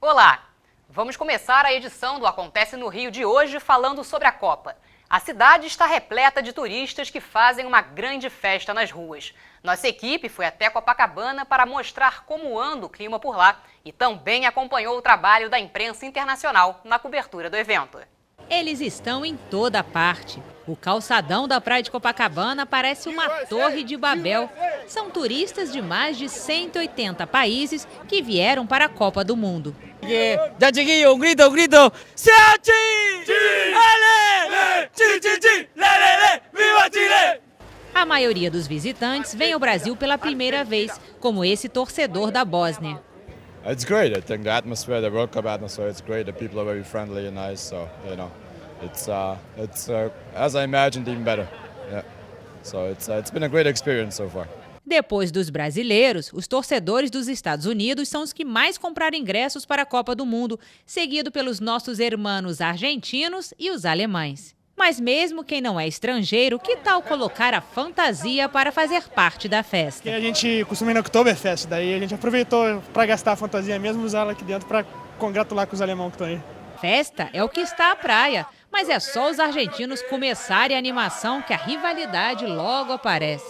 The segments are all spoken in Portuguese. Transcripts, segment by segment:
Olá! Vamos começar a edição do Acontece no Rio de hoje falando sobre a Copa. A cidade está repleta de turistas que fazem uma grande festa nas ruas. Nossa equipe foi até Copacabana para mostrar como anda o clima por lá e também acompanhou o trabalho da imprensa internacional na cobertura do evento. Eles estão em toda parte. O calçadão da praia de Copacabana parece uma torre de Babel. São turistas de mais de 180 países que vieram para a Copa do Mundo. Ya chiquillo, un grito, ¡Seachi! ¡Ale! ¡Chi! ¡Lelele! ¡Viva Chile! A maioria dos visitantes vem ao Brasil pela primeira vez, como esse torcedor da Bósnia. It's great. I think the atmosphere, the World Cup atmosphere, it's great. The people are very friendly and nice. So it's as I imagined, even better. Yeah. So it's been a great experience so far. Depois dos brasileiros, os torcedores dos Estados Unidos são os que mais compraram ingressos para a Copa do Mundo, seguido pelos nossos irmãos argentinos e os alemães. Mas mesmo quem não é estrangeiro, que tal colocar a fantasia para fazer parte da festa? A gente costuma ir na Oktoberfest, daí a gente aproveitou para gastar a fantasia mesmo, usar ela aqui dentro para congratular com os alemães que estão aí. Festa é o que está à praia, mas é só os argentinos começarem a animação que a rivalidade logo aparece.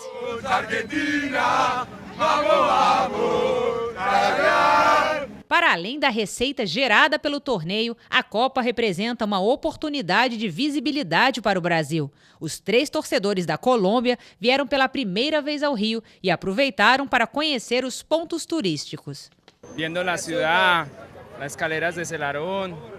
Para além da receita gerada pelo torneio, a Copa representa uma oportunidade de visibilidade para o Brasil. Os 3 torcedores da Colômbia vieram pela primeira vez ao Rio e aproveitaram para conhecer os pontos turísticos. Viendo la ciudad, las escaleras de Celarón.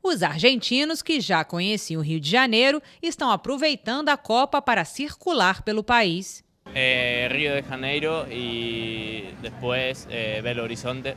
Os argentinos, que já conheciam o Rio de Janeiro, estão aproveitando a Copa para circular pelo país. Rio de Janeiro e depois Belo Horizonte.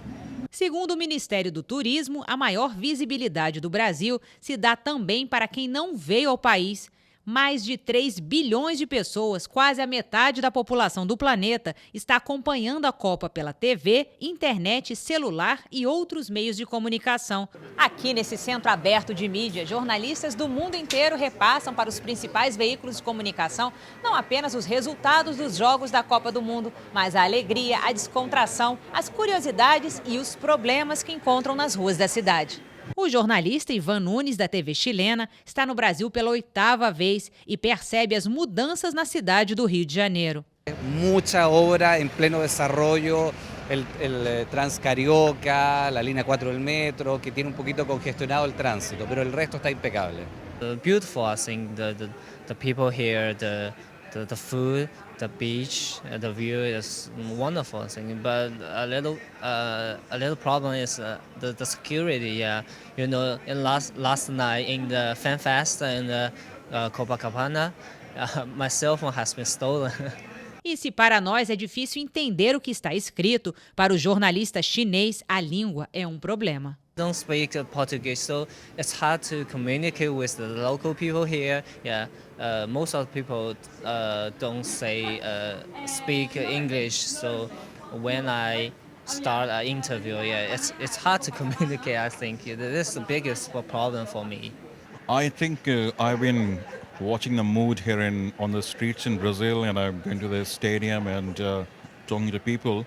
Segundo o Ministério do Turismo, a maior visibilidade do Brasil se dá também para quem não veio ao país. Mais de 3 bilhões de pessoas, quase a metade da população do planeta, está acompanhando a Copa pela TV, internet, celular e outros meios de comunicação. Aqui nesse centro aberto de mídia, jornalistas do mundo inteiro repassam para os principais veículos de comunicação não apenas os resultados dos jogos da Copa do Mundo, mas a alegria, a descontração, as curiosidades e os problemas que encontram nas ruas da cidade. O jornalista Ivan Nunes, da TV chilena, está no Brasil pela 8ª vez e percebe as mudanças na cidade do Rio de Janeiro. Mucha obra en pleno desarrollo, el Transcarioca, la línea 4 del metro, que tiene un poquito congestionado el tránsito, pero el resto está impecable. Beautiful, I think the people here, the food, the beach, the view is wonderful, I think. But a little problem is the security. Yeah, you know, in last night in the Fan Fest in Copacabana, my cell phone has been stolen. E se para nós é difícil entender o que está escrito, para o jornalista chinês a língua é um problema. Don't speak Portuguese, so it's hard to communicate with the local people here. Yeah, most of the people don't speak English, so when I start an interview, yeah, it's hard to communicate. I think this is the biggest problem for me. I think I've been watching the mood here on the streets in Brazil, and I'm going to the stadium and talking to people.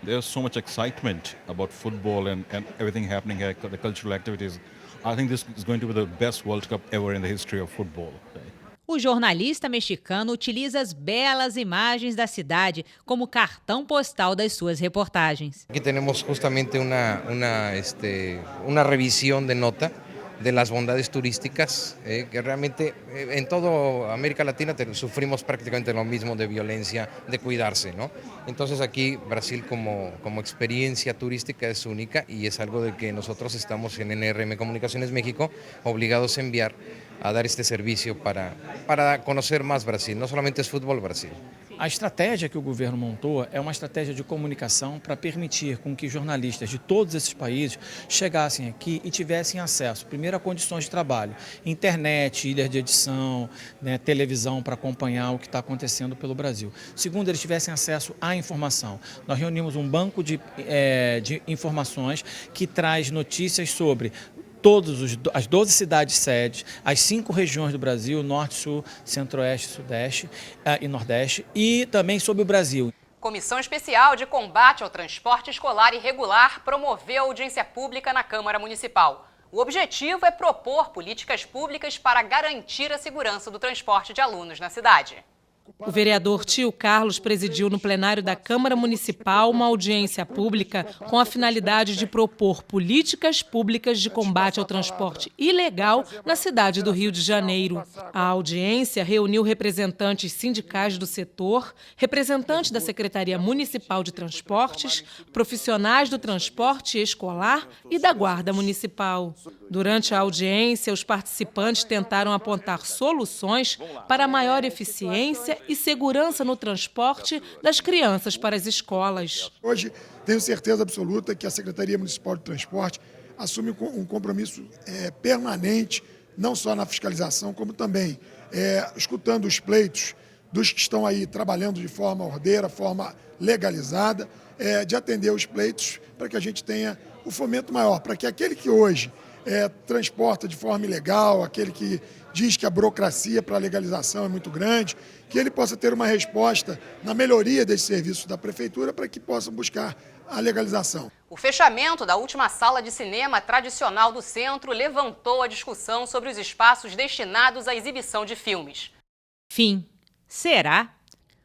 There's so much excitement about football and everything happening here, the cultural activities. I think this is going to be the best World Cup ever in the history of football. O jornalista mexicano utiliza as belas imagens da cidade como cartão postal das suas reportagens. Aquí tenemos justamente una revisión de nota de las bondades turísticas, que realmente en toda América Latina sufrimos prácticamente lo mismo de violencia, de cuidarse, ¿no? Entonces aquí Brasil como experiencia turística es única y es algo de que nosotros estamos en NRM Comunicaciones México obligados a enviar a dar este servicio para conocer más Brasil, no solamente es fútbol Brasil. A estratégia que o governo montou é uma estratégia de comunicação para permitir com que jornalistas de todos esses países chegassem aqui e tivessem acesso, primeiro, a condições de trabalho, internet, ilhas de edição, né, televisão para acompanhar o que está acontecendo pelo Brasil. Segundo, eles tivessem acesso à informação. Nós reunimos um banco de informações que traz notícias sobre as 12 cidades sedes, as 5 regiões do Brasil, Norte, Sul, Centro-Oeste, Sudeste e Nordeste, e também sobre o Brasil. Comissão Especial de Combate ao Transporte Escolar Irregular promoveu audiência pública na Câmara Municipal. O objetivo é propor políticas públicas para garantir a segurança do transporte de alunos na cidade. O vereador Tio Carlos presidiu no plenário da Câmara Municipal uma audiência pública com a finalidade de propor políticas públicas de combate ao transporte ilegal na cidade do Rio de Janeiro. A audiência reuniu representantes sindicais do setor, representantes da Secretaria Municipal de Transportes, profissionais do transporte escolar e da Guarda Municipal. Durante a audiência, os participantes tentaram apontar soluções para maior eficiência e segurança no transporte das crianças para as escolas. Hoje, tenho certeza absoluta que a Secretaria Municipal de Transporte assume um compromisso permanente, não só na fiscalização, como também escutando os pleitos dos que estão aí trabalhando de forma ordeira, forma legalizada, de atender os pleitos para que a gente tenha o fomento maior, para que aquele que hoje transporta de forma ilegal, aquele que diz que a burocracia para a legalização é muito grande, que ele possa ter uma resposta na melhoria desses serviços da Prefeitura para que possam buscar a legalização. O fechamento da última sala de cinema tradicional do centro levantou a discussão sobre os espaços destinados à exibição de filmes. Fim. Será?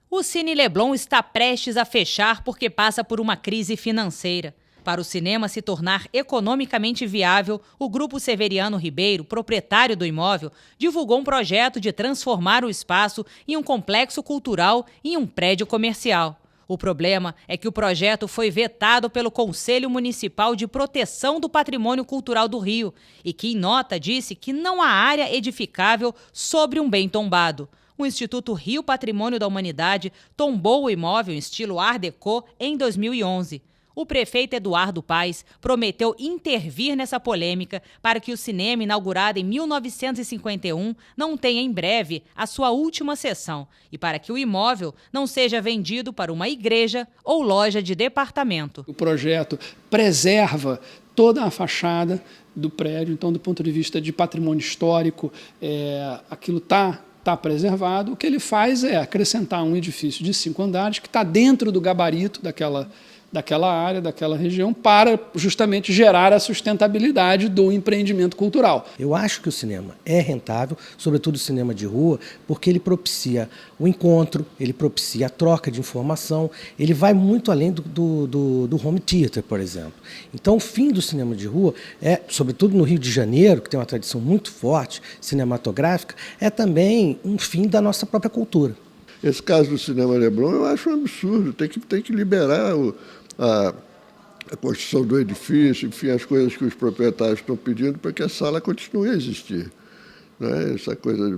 O Cine Leblon está prestes a fechar porque passa por uma crise financeira. Para o cinema se tornar economicamente viável, o Grupo Severiano Ribeiro, proprietário do imóvel, divulgou um projeto de transformar o espaço em um complexo cultural e em um prédio comercial. O problema é que o projeto foi vetado pelo Conselho Municipal de Proteção do Patrimônio Cultural do Rio e que, em nota, disse que não há área edificável sobre um bem tombado. O Instituto Rio Patrimônio da Humanidade tombou o imóvel em estilo Art Deco em 2011. O prefeito Eduardo Paes prometeu intervir nessa polêmica para que o cinema, inaugurado em 1951, não tenha em breve a sua última sessão e para que o imóvel não seja vendido para uma igreja ou loja de departamento. O projeto preserva toda a fachada do prédio, então, do ponto de vista de patrimônio histórico, aquilo está preservado. O que ele faz é acrescentar um edifício de 5 andares que está dentro do gabarito daquela área, daquela região, para justamente gerar a sustentabilidade do empreendimento cultural. Eu acho que o cinema é rentável, sobretudo o cinema de rua, porque ele propicia o encontro, ele propicia a troca de informação, ele vai muito além do home theater, por exemplo. Então, o fim do cinema de rua, sobretudo no Rio de Janeiro, que tem uma tradição muito forte cinematográfica, é também um fim da nossa própria cultura. Esse caso do Cinema Leblon eu acho um absurdo, tem que liberar a construção do edifício, enfim, as coisas que os proprietários estão pedindo para que a sala continue a existir. Né? Essa coisa,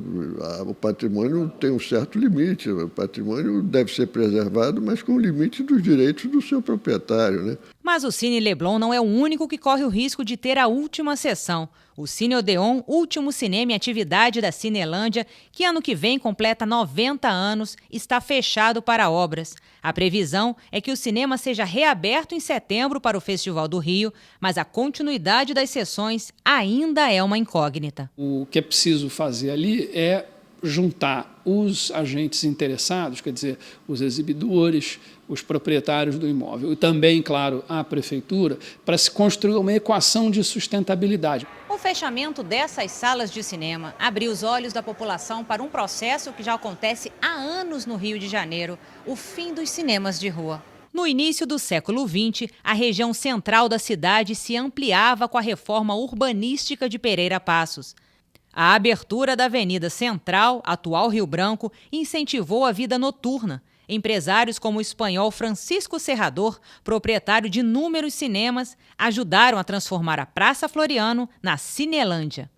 o patrimônio tem um certo limite, o patrimônio deve ser preservado, mas com o limite dos direitos do seu proprietário. Né? Mas o Cine Leblon não é o único que corre o risco de ter a última sessão. O Cine Odeon, último cinema em atividade da Cinelândia, que ano que vem completa 90 anos, está fechado para obras. A previsão é que o cinema seja reaberto em setembro para o Festival do Rio, mas a continuidade das sessões ainda é uma incógnita. O que é preciso fazer ali é juntar os agentes interessados, quer dizer, os exibidores, os proprietários do imóvel e também, claro, a prefeitura, para se construir uma equação de sustentabilidade. O fechamento dessas salas de cinema abriu os olhos da população para um processo que já acontece há anos no Rio de Janeiro, o fim dos cinemas de rua. No início do século XX, a região central da cidade se ampliava com a reforma urbanística de Pereira Passos. A abertura da Avenida Central, atual Rio Branco, incentivou a vida noturna. Empresários como o espanhol Francisco Serrador, proprietário de inúmeros cinemas, ajudaram a transformar a Praça Floriano na Cinelândia.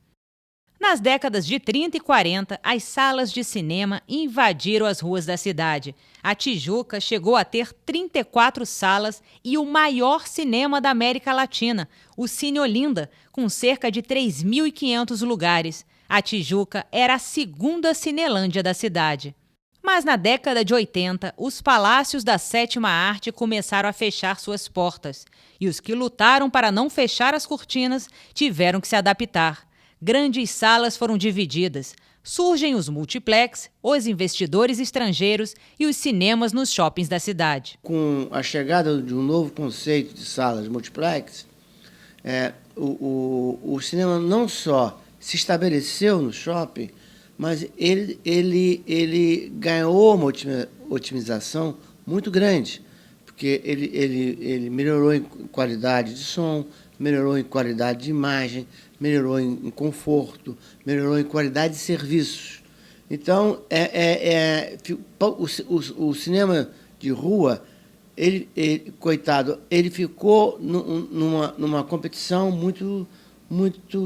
Nas décadas de 30 e 40, as salas de cinema invadiram as ruas da cidade. A Tijuca chegou a ter 34 salas e o maior cinema da América Latina, o Cine Olinda, com cerca de 3.500 lugares. A Tijuca era a segunda Cinelândia da cidade. Mas na década de 80, os palácios da sétima arte começaram a fechar suas portas. E os que lutaram para não fechar as cortinas tiveram que se adaptar. Grandes salas foram divididas. surgem os multiplex, os investidores estrangeiros e os cinemas nos shoppings da cidade. Com a chegada de um novo conceito de salas multiplex, o cinema não só se estabeleceu no shopping, mas ele ganhou uma otimização muito grande, porque ele melhorou em qualidade de som, melhorou em qualidade de imagem, melhorou em conforto, melhorou em qualidade de serviços. Então, o cinema de rua, coitado, ele ficou numa competição muito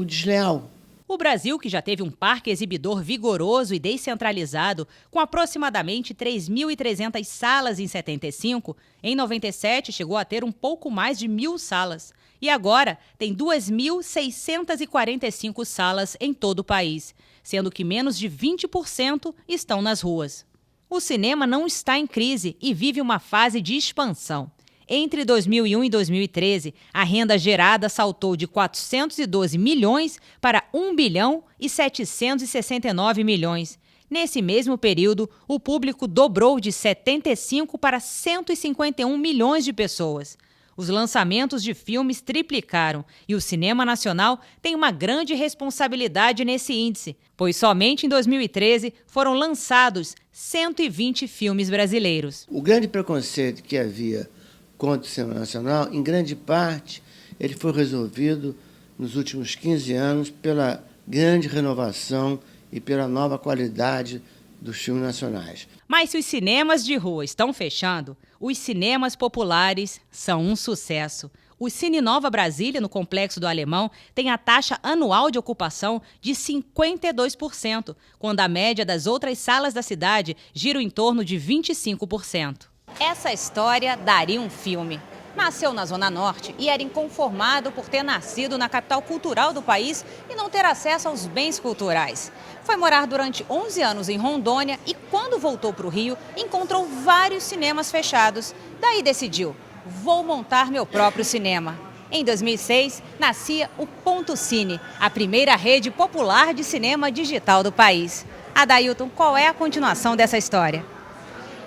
desleal. O Brasil, que já teve um parque exibidor vigoroso e descentralizado, com aproximadamente 3.300 salas em 75, em 97 chegou a ter um pouco mais de 1.000 salas. E agora tem 2.645 salas em todo o país, sendo que menos de 20% estão nas ruas. O cinema não está em crise e vive uma fase de expansão. Entre 2001 e 2013, a renda gerada saltou de 412 milhões para 1 bilhão e 769 milhões. Nesse mesmo período, o público dobrou de 75 para 151 milhões de pessoas. Os lançamentos de filmes triplicaram e o cinema nacional tem uma grande responsabilidade nesse índice, pois somente em 2013 foram lançados 120 filmes brasileiros. O grande preconceito que havia contra o cinema nacional, em grande parte, ele foi resolvido nos últimos 15 anos pela grande renovação e pela nova qualidade dos filmes nacionais. Mas se os cinemas de rua estão fechando, os cinemas populares são um sucesso. O Cine Nova Brasília, no Complexo do Alemão, tem a taxa anual de ocupação de 52%, quando a média das outras salas da cidade gira em torno de 25%. Essa história daria um filme. Nasceu na Zona Norte e era inconformado por ter nascido na capital cultural do país e não ter acesso aos bens culturais. Foi morar durante 11 anos em Rondônia e, quando voltou para o Rio, encontrou vários cinemas fechados. Daí decidiu, vou montar meu próprio cinema. Em 2006, nascia o Ponto Cine, a primeira rede popular de cinema digital do país. Adailton, qual é a continuação dessa história?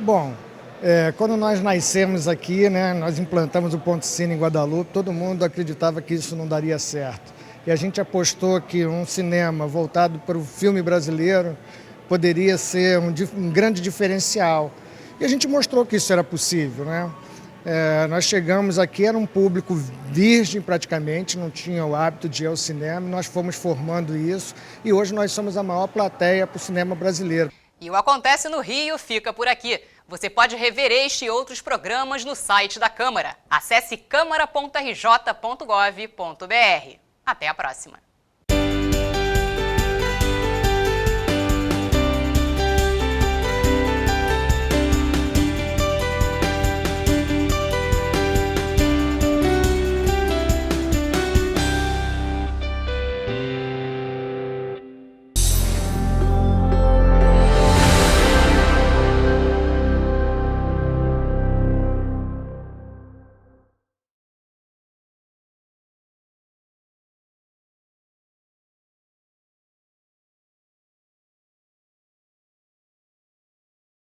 Bom, quando nós nascemos aqui, nós implantamos o Ponto Cine em Guadalupe, todo mundo acreditava que isso não daria certo. E a gente apostou que um cinema voltado para o filme brasileiro poderia ser um grande diferencial. E a gente mostrou que isso era possível, nós chegamos aqui, era um público virgem praticamente, não tinha o hábito de ir ao cinema, nós fomos formando isso e hoje nós somos a maior plateia para o cinema brasileiro. E o Acontece no Rio fica por aqui. Você pode rever este e outros programas no site da Câmara. Acesse câmara.rj.gov.br. Até a próxima.